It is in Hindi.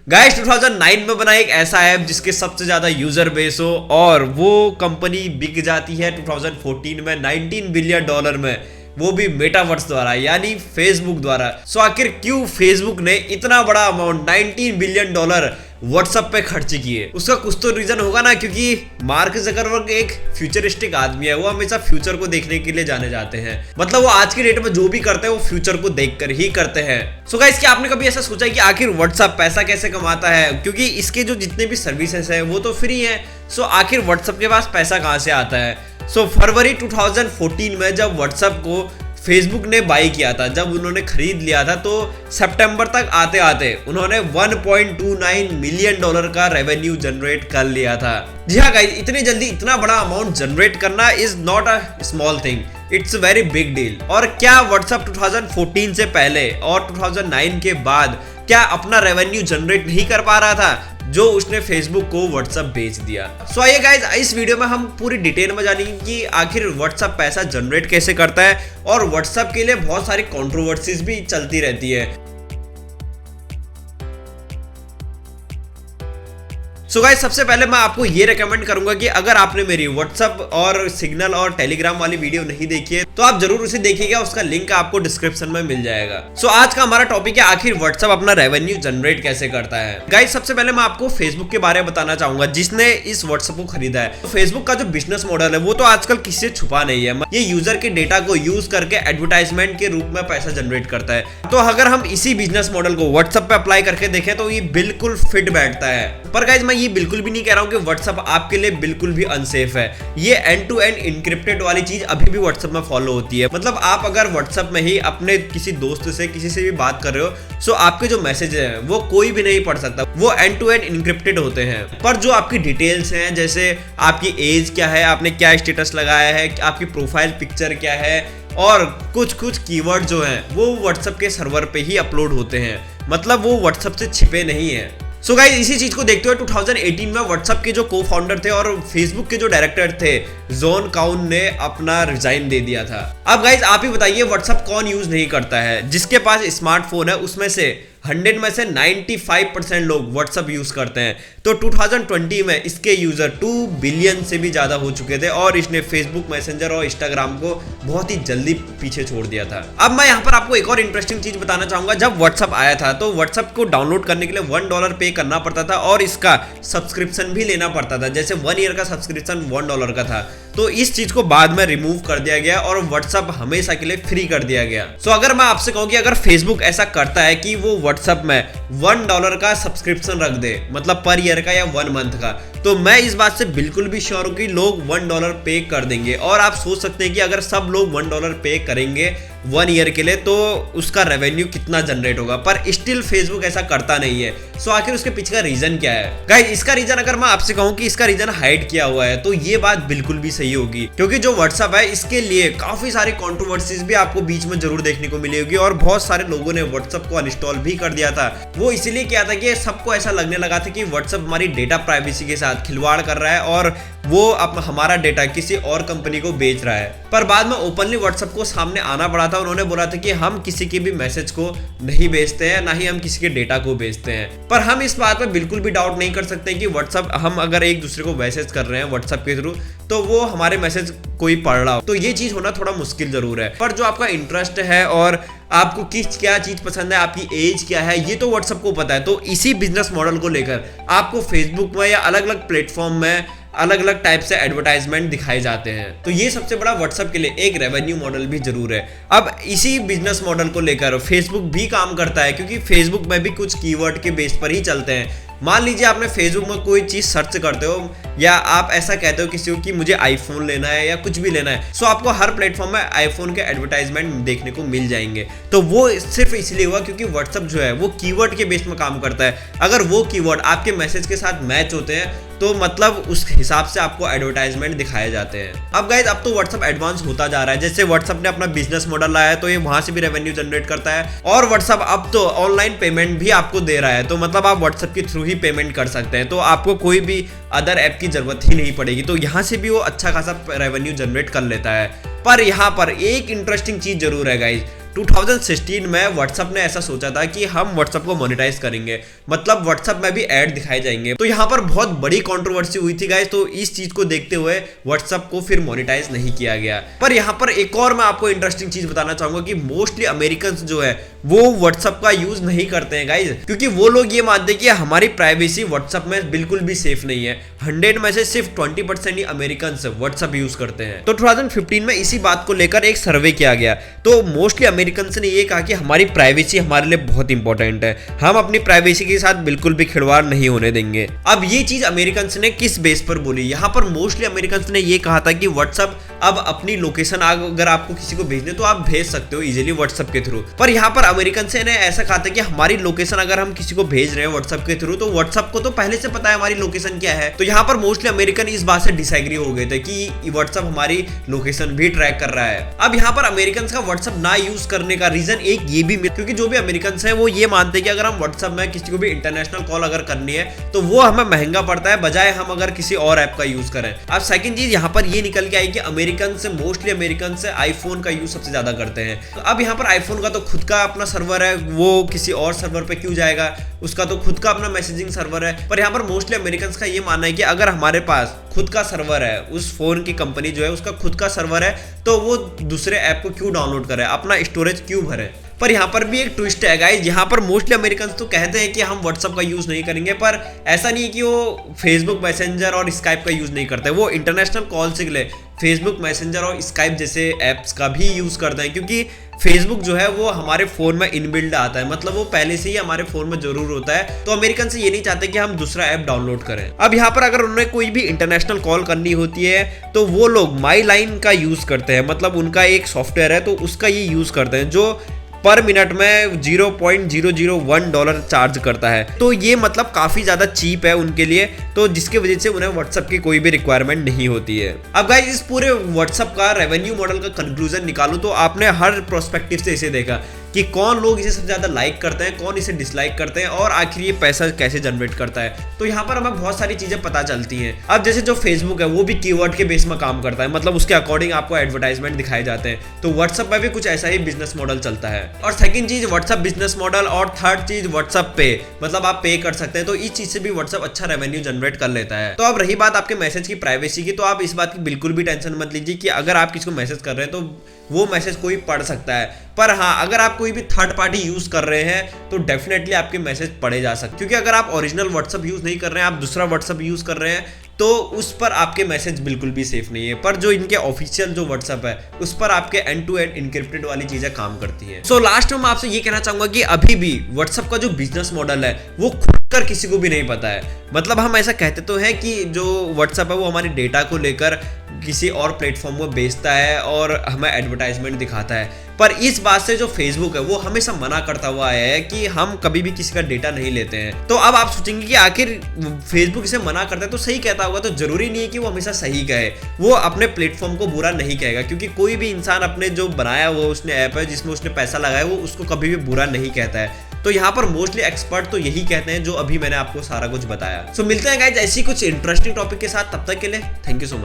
गाइस 2009 में बना एक ऐसा ऐप जिसके सबसे ज्यादा यूजर बेस हो और वो कंपनी बिक जाती है 2014 में $19 बिलियन में, वो भी मेटावर्स द्वारा यानी फेसबुक द्वारा। सो आखिर क्यों फेसबुक ने इतना बड़ा अमाउंट $19 बिलियन व्हाट्सएप पे खर्च किए? उसका कुछ तो रीजन होगा ना, क्योंकि मार्क ज़करबर्ग एक फ्यूचरिस्टिक आदमी है, वो हमेशा फ्यूचर को देखने के लिए जाने जाते हैं। मतलब वो आज की डेट में जो भी करते हैं वो फ्यूचर को देखकर ही करते हैं। सो गाइस, क्या आपने कभी ऐसा सोचा है कि आखिर व्हाट्सएप पैसा कैसे कमाता है? क्योंकि इसके जो जितने भी सर्विसेज है वो तो फ्री है। सो आखिर व्हाट्सएप के पास पैसा कहां से आता है? सो फरवरी 2014 में जब व्हाट्सएप को फेसबुक ने बाई किया था, जब उन्होंने खरीद लिया था, तो सितंबर तक आते आते उन्होंने $1.29 मिलियन का रेवेन्यू जनरेट कर लिया था। जी हाँ गाइस, इतनी जल्दी इतना बड़ा अमाउंट जनरेट करना is not a small thing, it's very big deal. और क्या व्हाट्सएप 2014 से पहले और 2009 के बाद क्या अपना रेवेन्यू जनरेट नहीं कर पा रहा था जो उसने फेसबुक को व्हाट्सएप बेच दिया? सो आइए गाइस, इस वीडियो में हम पूरी डिटेल में जानेंगे कि आखिर व्हाट्सएप पैसा जनरेट कैसे करता है, और व्हाट्सएप के लिए बहुत सारी कंट्रोवर्सीज भी चलती रहती है। सो गाइस, सबसे पहले मैं आपको ये रेकमेंड करूंगा कि अगर आपने मेरी व्हाट्सएप और सिग्नल और टेलीग्राम वाली वीडियो नहीं देखी है तो आप जरूर उसे देखिएगा, उसका लिंक आपको डिस्क्रिप्शन में मिल जाएगा। सो आज का हमारा टॉपिक है आखिर व्हाट्सएप अपना रेवेन्यू जनरेट कैसे करता है। गाइस, सबसे पहले मैं आपको फेसबुक के बारे में बताना चाहूंगा जिसने इस व्हाट्सएप को खरीदा है। तो फेसबुक का जो बिजनेस मॉडल है वो तो आजकल किसी से छुपा नहीं है, ये यूजर के डेटा को यूज करके एडवर्टाइजमेंट के रूप में पैसा जनरेट करता है। तो अगर हम इसी बिजनेस मॉडल को व्हाट्सएप पे अप्लाई करके देखें तो ये बिल्कुल फिट बैठता है। पर गाइस, मैं ये बिल्कुल भी नहीं कह रहा हूं कि व्हाट्सएप आपके लिए बिल्कुल भी अनसेफ है। ये एंड टू एंड इनक्रिप्टेड वाली चीज अभी भी व्हाट्सएप में फॉलो होती है। मतलब आप अगर व्हाट्सएप में ही अपने किसी दोस्त से किसी से भी बात कर रहे हो, सो आपके जो मैसेज हैं वो कोई भी नहीं पढ़ सकता, वो एंड टू एंड इनक्रिप्टेड होते हैं। पर जो आपकी डिटेल्स हैं, जैसे आपकी एज क्या है, आपने क्या स्टेटस लगाया है, आपकी प्रोफाइल पिक्चर क्या है, और कुछ कीवर्ड जो हैं वो व्हाट्सएप के सर्वर पे ही अपलोड होते हैं। मतलब वो व्हाट्सएप से छिपे नहीं है। सो गाइस, इसी चीज को देखते हुए 2018 में व्हाट्सएप के जो को फाउंडर थे और फेसबुक के जो डायरेक्टर थे जॉन काउन ने अपना रिजाइन दे दिया था। अब गाइस, आप ही बताइए व्हाट्सएप कौन यूज नहीं करता है? जिसके पास स्मार्टफोन है उसमें से 100 में से 95% लोग व्हाट्सएप यूज करते हैं। तो 2020 में इसके यूजर 2 बिलियन से भी ज्यादा हो चुके थे और इसने फेसबुक, मैसेंजर और इंस्टाग्राम को बहुत ही जल्दी पीछे छोड़ दिया था। अब मैं यहाँ पर आपको एक और इंटरेस्टिंग चीज बताना चाहूंगा। जब व्हाट्सएप आया था तो व्हाट्सएप को डाउनलोड करने के लिए $1 पे करना पड़ता था और इसका सब्सक्रिप्शन भी लेना पड़ता था। जैसे 1 ईयर का सब्सक्रिप्शन $1 का था, तो इस चीज को बाद में रिमूव कर दिया गया और व्हाट्सएप हमेशा के लिए फ्री कर दिया गया। सो अगर मैं आपसे कहूं कि अगर फेसबुक ऐसा करता है कि वो व्हाट्सएप में $1 का सब्सक्रिप्शन रख दे, मतलब पर ईयर का या 1 मंथ का, तो मैं इस बात से बिल्कुल भी श्योर हूं कि लोग $1 पे कर देंगे। और आप सोच सकते हैं कि अगर सब लोग $1 पे करेंगे 1 ईयर के लिए तो उसका रेवेन्यू कितना जनरेट होगा। पर स्टिल फेसबुक ऐसा करता नहीं है। सो आखिर उसके पीछे का रीजन क्या है? गाइस, इसका रीजन अगर मैं आपसे कहूं कि इसका रीजन हाइड किया हुआ है तो ये बात बिल्कुल भी सही होगी, क्योंकि जो व्हाट्सएप है इसके लिए काफी सारी कंट्रोवर्सीज भी आपको बीच में जरूर देखने को मिली होगी और बहुत सारे लोगों ने व्हाट्सएप को अनइंस्टॉल भी कर दिया था। वो इसीलिए किया था कि सबको ऐसा लगने लगा था कि व्हाट्सएप हमारी डेटा प्राइवेसी के साथ खिलवाड़ कर रहा है और वो अब हमारा डेटा किसी और कंपनी को बेच रहा है। पर बाद में ओपनली व्हाट्सएप को सामने आना पड़ा था। उन्होंने बोला था कि हम किसी के भी मैसेज को नहीं बेचते हैं, ना ही हम किसी के डेटा को बेचते हैं। पर हम इस बात पर बिल्कुल भी डाउट नहीं कर सकते कि व्हाट्सएप, हम अगर एक दूसरे को मैसेज कर रहे हैं व्हाट्सएप के थ्रू तो वो हमारे मैसेज कोई पढ़ रहा हो, तो ये चीज होना थोड़ा मुश्किल जरूर है। पर जो आपका इंटरेस्ट है और आपको क्या चीज पसंद है, आपकी एज क्या है, ये तो व्हाट्सएप को पता है। तो इसी बिजनेस मॉडल को लेकर आपको फेसबुक में या अलग अलग प्लेटफॉर्म में अलग अलग टाइप से एडवर्टाइजमेंट दिखाए जाते हैं। तो ये सबसे बड़ा व्हाट्सएप के लिए एक रेवेन्यू मॉडल भी जरूर है। अब इसी बिजनेस मॉडल को लेकर फेसबुक भी काम करता है, क्योंकि फेसबुक में भी कुछ कीवर्ड के बेस पर ही चलते हैं। मान लीजिए आपने फेसबुक में कोई चीज सर्च करते हो या आप ऐसा कहते हो किसी को कि मुझे आईफोन लेना है या कुछ भी लेना है, सो आपको हर प्लेटफॉर्म में आईफोन के एडवर्टाइजमेंट देखने को मिल जाएंगे। तो वो सिर्फ इसलिए हुआ क्योंकि व्हाट्सएप जो है वो कीवर्ड के बेस में काम करता है। अगर वो कीवर्ड आपके मैसेज के साथ मैच होते हैं तो मतलब उस हिसाब से आपको एडवर्टाइजमेंट दिखाए जाते हैं। अब गाइज, अब तो व्हाट्सएप एडवांस होता जा रहा है। जैसे व्हाट्सएप ने अपना बिजनेस मॉडल लाया है तो ये वहां से भी रेवेन्यू जनरेट करता है, और व्हाट्सएप अब तो ऑनलाइन पेमेंट भी आपको दे रहा है। तो मतलब आप व्हाट्सएप के थ्रू ही पेमेंट कर सकते हैं, तो आपको कोई भी अदर ऐप की जरूरत ही नहीं पड़ेगी। तो यहाँ से भी वो अच्छा खासा रेवेन्यू जनरेट कर लेता है। पर यहाँ पर एक इंटरेस्टिंग चीज जरूर है गाइज, 2016 में व्हाट्सएप ने ऐसा सोचा था कि हम व्हाट्सएप को मोनेटाइज करेंगे, मतलब व्हाट्सएप में भी ऐड दिखाए जाएंगे। तो यहाँ पर बहुत बड़ी कंट्रोवर्सी हुई थी गाइस, तो इस चीज को देखते हुए व्हाट्सएप को फिर मोनेटाइज नहीं किया गया। पर यहाँ पर एक और मैं आपको इंटरेस्टिंग चीज बताना चाहूंगा कि मोस्टली अमेरिकन जो है वो व्हाट्सएप का यूज नहीं करते हैं गाइस, क्योंकि वो लोग ये मानते हैं कि हमारी प्राइवेसी व्हाट्सएप में बिल्कुल भी सेफ नहीं है। 100 में से सिर्फ 20% ही अमेरिकन व्हाट्सएप यूज करते हैं। तो 2015 में इसी बात को लेकर एक सर्वे किया गया, तो मोस्टली अमेरिकन ने ये कहा कि हमारी प्राइवेसी हमारे लिए बहुत इंपॉर्टेंट है, हम अपनी प्राइवेसी के साथ बिल्कुल भी खिलवाड़ नहीं होने देंगे। अब ये चीज अमेरिकन ने किस बेस पर बोली? यहाँ पर मोस्टली अमेरिकन ने ये कहा था कि व्हाट्सएप अब अपनी लोकेशन अगर आपको किसी को भेजने तो आप भेज सकते हो इजीली व्हाट्सएप के थ्रू। पर यहाँ पर अमेरिकन ने ऐसा कहा था कि हमारी लोकेशन अगर हम किसी को भेज रहे हैं व्हाट्सएप के थ्रू तो व्हाट्सएप को तो पहले से पता है हमारी लोकेशन क्या है। तो यहाँ पर मोस्टली अमेरिकन इस बात से डिसएग्री हो गए थे कि व्हाट्सएप हमारी लोकेशन भी ट्रैक कर रहा है। अब यहाँ पर अमेरिकन का व्हाट्सएप ना यूज करने का रीजन एक ये भी, क्योंकि जो भी अमेरिकन है वो ये मानते हैं कि अगर हम व्हाट्सएप में किसी को भी इंटरनेशनल कॉल अगर करनी है तो वो हमें महंगा पड़ता है बजाय हम अगर किसी और ऐप का यूज करें। अब सेकंड चीज यहाँ पर ये निकल के आई कि अमेरिकन से मोस्टली अमेरिकन से आईफोन का यूज सबसे ज्यादा करते हैं। तो अब यहाँ पर आईफोन का तो खुद का अपना सर्वर है, वो किसी और सर्वर पे क्यों जाएगा, उसका तो खुद का अपना मैसेजिंग सर्वर है। पर यहाँ पर मोस्टली अमेरिकन का ये मानना है कि अगर हमारे पास खुद का सर्वर है, उस फोन की कंपनी जो है उसका खुद का सर्वर है, तो वो दूसरे ऐप को क्यों डाउनलोड करे, अपना स्टोरेज क्यों भरे। पर यहाँ पर भी एक ट्विस्ट है गाइस, यहाँ पर मोस्टली अमेरिकन तो कहते हैं कि हम व्हाट्सएप का यूज नहीं करेंगे, पर ऐसा नहीं है कि वो फेसबुक मैसेंजर और स्काइप का यूज नहीं करते। वो इंटरनेशनल कॉल से लिए फेसबुक मैसेंजर और स्काइप जैसे ऐप्स का भी यूज करते हैं, क्योंकि फेसबुक जो है वो हमारे फोन में इनबिल्ड आता है, मतलब वो पहले से ही हमारे फोन में जरूर होता है। तो अमेरिकन से ये नहीं चाहते कि हम दूसरा ऐप डाउनलोड करें। अब यहाँ पर अगर उन्हें कोई भी इंटरनेशनल कॉल करनी होती है तो वो लोग माई लाइन का यूज करते हैं, मतलब उनका एक सॉफ्टवेयर है तो उसका ये यूज करते हैं जो पर मिनट में $0.001 चार्ज करता है। तो ये मतलब काफी ज्यादा चीप है उनके लिए, तो जिसकी वजह से उन्हें व्हाट्सएप की कोई भी रिक्वायरमेंट नहीं होती है। अब गाइस इस पूरे व्हाट्सएप का रेवेन्यू मॉडल का कंक्लूजन निकालूं तो आपने हर प्रोस्पेक्टिव से इसे देखा कि कौन लोग इसे सबसे ज्यादा लाइक करते हैं, कौन इसे डिसलाइक करते हैं और आखिर ये पैसा कैसे जनरेट करता है। तो यहाँ पर हमें बहुत सारी चीजें पता चलती हैं। अब जैसे जो फेसबुक है वो भी कीवर्ड के बेस में काम करता है, मतलब उसके अकॉर्डिंग आपको एडवर्टाइजमेंट दिखाए जाते हैं। तो व्हाट्सएप में भी कुछ ऐसा ही बिजनेस मॉडल चलता है। और सेकंड चीज व्हाट्सएप बिजनेस मॉडल, और थर्ड चीज व्हाट्सएप पे, मतलब आप पे कर सकते हैं। तो इस चीज से भी व्हाट्सएप अच्छा रेवेन्यू जनरेट कर लेता है। तो अब रही बात आपके मैसेज की प्राइवेसी की, तो आप इस बात की बिल्कुल भी टेंशन मत लीजिए कि अगर आप किसी को मैसेज कर रहे हैं तो वो मैसेज कोई पढ़ सकता है। पर हाँ, अगर आप कोई भी थर्ड पार्टी यूज कर रहे हैं तो डेफिनेटली आपके मैसेज पढ़े जा सकते हैं, क्योंकि अगर आप ओरिजिनल व्हाट्सएप यूज नहीं कर रहे हैं, आप दूसरा व्हाट्सएप यूज कर रहे हैं, तो उस पर आपके मैसेज बिल्कुल भी सेफ नहीं है। पर जो इनके ऑफिशियल जो व्हाट्सएप है उस पर आपके एंड टू एंड इनक्रिप्टेड वाली चीजें काम करती हैं। सो लास्ट में मैं आपसे ये कहना चाहूंगा कि अभी भी व्हाट्सएप का जो बिजनेस मॉडल है वो खुलकर किसी को भी नहीं पता है। मतलब हम ऐसा कहते तो हैं कि जो व्हाट्सएप है वो हमारी डेटा को लेकर किसी और प्लेटफॉर्म को बेचता है और हमें एडवर्टाइजमेंट दिखाता है, पर इस बात से जो फेसबुक है वो हमेशा मना करता हुआ आया है कि हम कभी भी किसी का डेटा नहीं लेते हैं। तो अब आप सोचेंगे कि आखिर फेसबुक इसे मना करता है तो सही कहता होगा, तो जरूरी नहीं है कि वो हमेशा सही कहे। वो अपने प्लेटफॉर्म को बुरा नहीं कहेगा, क्योंकि कोई भी इंसान अपने जो बनाया वो उसने ऐप है जिसमें उसने पैसा लगाया वो उसको कभी भी बुरा नहीं कहता है। तो यहाँ पर मोस्टली एक्सपर्ट तो यही कहते हैं जो अभी मैंने आपको सारा कुछ बताया। सो मिलते हैं गाइस ऐसी कुछ इंटरेस्टिंग टॉपिक के साथ, तब तक के लिए थैंक यू सो मच।